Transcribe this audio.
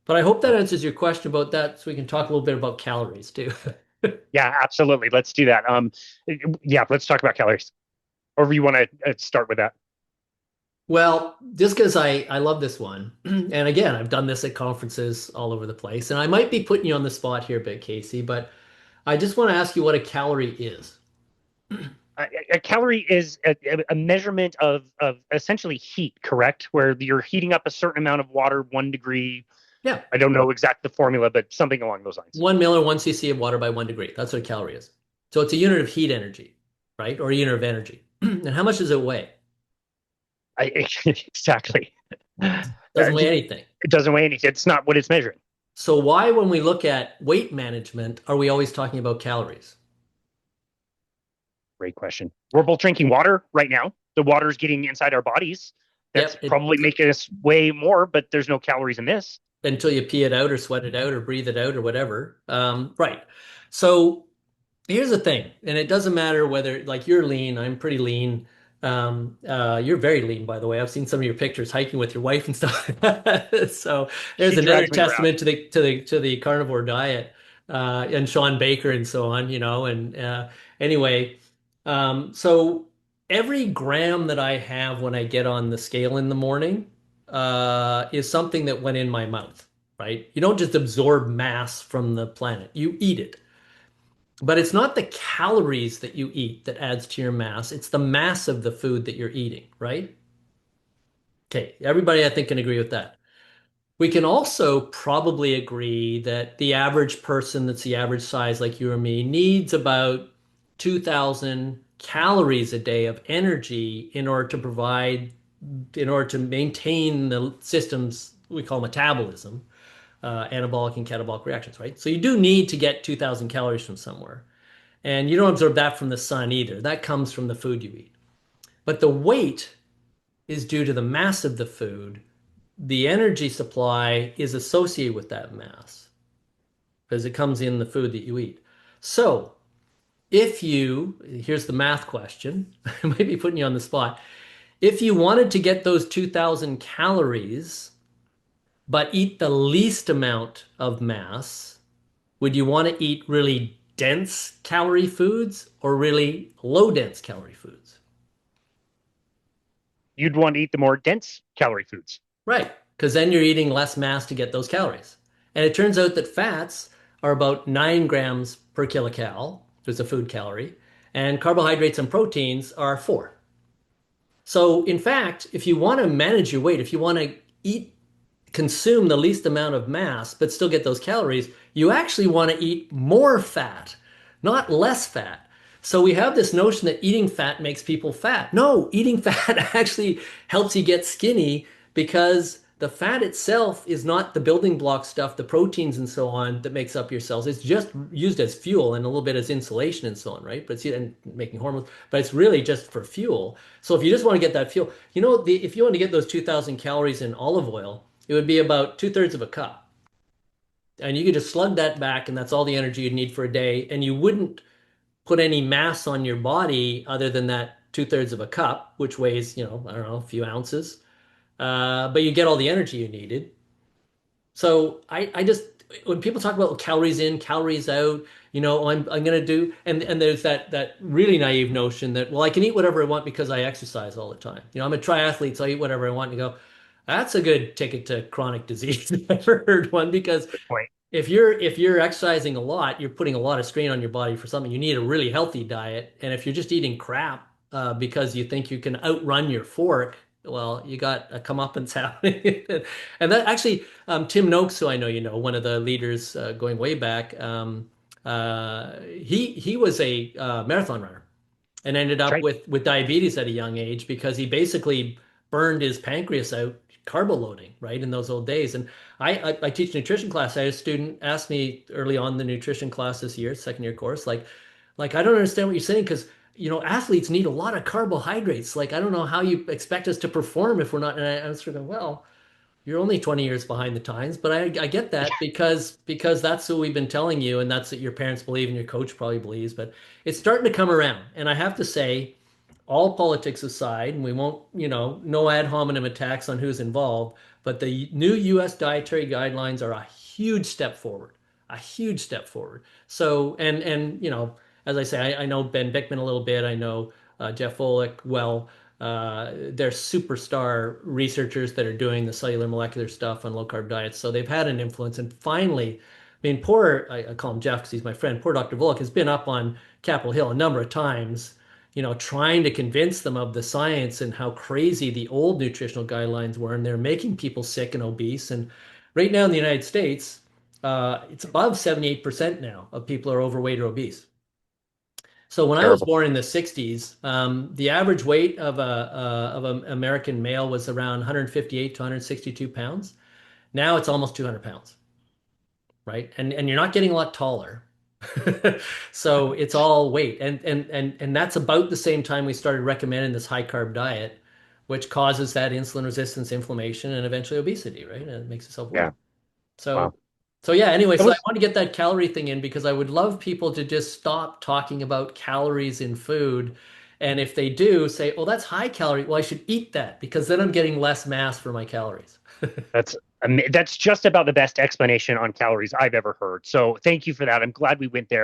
But I hope that answers your question about that, so we can talk a little bit about calories too. Yeah, absolutely. Let's do that. Yeah, let's talk about calories. Or you want to start with that? Well, just because I love this one, and again, I've done this at conferences all over the place, and I might be putting you on the spot here a bit, Casey, but I just want to ask you what a calorie is. A calorie is a measurement of essentially heat, correct? Where you're heating up a certain amount of water, 1 degree. Yeah, I don't know exact the formula, but something along those lines. 1 mil or 1 cc of water by 1 degree. That's what a calorie is. So it's a unit of heat energy, right? Or a unit of energy. And how much does it weigh? Exactly. Doesn't weigh anything. It doesn't weigh anything. It's not what it's measuring. So why, when we look at weight management, are we always talking about calories? Great question. We're both drinking water right now. The water's getting inside our bodies. That's Yep, it, probably making us weigh more, but there's no calories in this. until you pee it out or sweat it out or breathe it out or whatever. Right. So here's the thing, and it doesn't matter whether like you're lean, I'm pretty lean. You're very lean, by the way. I've seen some of your pictures hiking with your wife and stuff. So there's She another drags me around. testament to the carnivore diet, and Sean Baker and so on, and anyway, so every gram that I have when I get on the scale in the morning, is something that went in my mouth, right? You don't just absorb mass from the planet, you eat it. But it's not the calories that you eat that adds to your mass. It's the mass of the food that you're eating, right? Okay, everybody I think can agree with that. We can also probably agree that the average person that's the average size, like you or me, needs about 2,000 calories a day of energy in order to maintain the systems we call metabolism, anabolic and catabolic reactions, right? So you do need to get 2,000 calories from somewhere. And you don't absorb that from the sun either. That comes from the food you eat. But the weight is due to the mass of the food. The energy supply is associated with that mass because it comes in the food that you eat. So, here's the math question, I might be putting you on the spot. If you wanted to get those 2,000 calories, but eat the least amount of mass, would you want to eat really dense calorie foods or really low dense calorie foods? You'd want to eat the more dense calorie foods. Right, because then you're eating less mass to get those calories. And it turns out that fats are about 9 grams per kilocal, which is a food calorie, and carbohydrates and proteins are 4. So, in fact, if you want to manage your weight, if you want to consume the least amount of mass, but still get those calories, you actually want to eat more fat, not less fat. So we have this notion that eating fat makes people fat. No, eating fat actually helps you get skinny because the fat itself is not the building block stuff, the proteins and so on that makes up your cells. It's just used as fuel and a little bit as insulation and so on, right? But it's and making hormones, but it's really just for fuel. So if you just want to get that fuel, if you want to get those 2,000 calories in olive oil, it would be about 2/3 of a cup. And you could just slug that back, and that's all the energy you'd need for a day. And you wouldn't put any mass on your body other than that 2/3 of a cup, which weighs, I don't know, a few ounces. But you get all the energy you needed. So I just, when people talk about calories in, calories out, I'm gonna do, and there's that really naive notion that, well, I can eat whatever I want because I exercise all the time. I'm a triathlete, so I eat whatever I want. And you go, that's a good ticket to chronic disease. I've never heard one because Good point. if you're exercising a lot, you're putting a lot of strain on your body for something. You need a really healthy diet. And if you're just eating crap because you think you can outrun your fork, well, you got a comeuppance happening. And that actually, Tim Noakes, who I know one of the leaders going way back, he was a marathon runner and ended That's up right. with diabetes at a young age because he basically burned his pancreas out carbo loading, right, in those old days. And I teach nutrition class. I had a student ask me early on in the nutrition class this year, second year course, like I don't understand what you're saying because athletes need a lot of carbohydrates. Like I don't know how you expect us to perform if we're not. And I was sort of, well, you're only 20 years behind the times, but I get that because that's what we've been telling you, and that's what your parents believe and your coach probably believes. But it's starting to come around, and I have to say, all politics aside, and we won't, no ad hominem attacks on who's involved, But the new US dietary guidelines are a huge step forward, a huge step forward. So, and you know, as I say, I know Ben Bickman a little bit. I know Jeff Volek well. They're superstar researchers that are doing the cellular molecular stuff on low carb diets. So they've had an influence. And finally, I mean, I call him Jeff because he's my friend. Poor Dr. Volek has been up on Capitol Hill a number of times, you know, trying to convince them of the science and how crazy the old nutritional guidelines were. And they're making people sick and obese. And right now in the United States, it's above 78% now of people are overweight or obese. So when I was Terrible. born in the 60s, the average weight of an American male was around 158 to 162 pounds. Now it's almost 200 pounds, right? And you're not getting a lot taller. So it's all weight. And that's about the same time we started recommending this high carb diet, which causes that insulin resistance, inflammation, and eventually obesity, right? And it makes itself worse. Yeah. So, Wow. so yeah, anyway, That so I was want to get that calorie thing in because I would love people to just stop talking about calories in food. And if they do, say, oh, that's high calorie. Well, I should eat that because then I'm getting less mass for my calories. that's just about the best explanation on calories I've ever heard. So thank you for that. I'm glad we went there.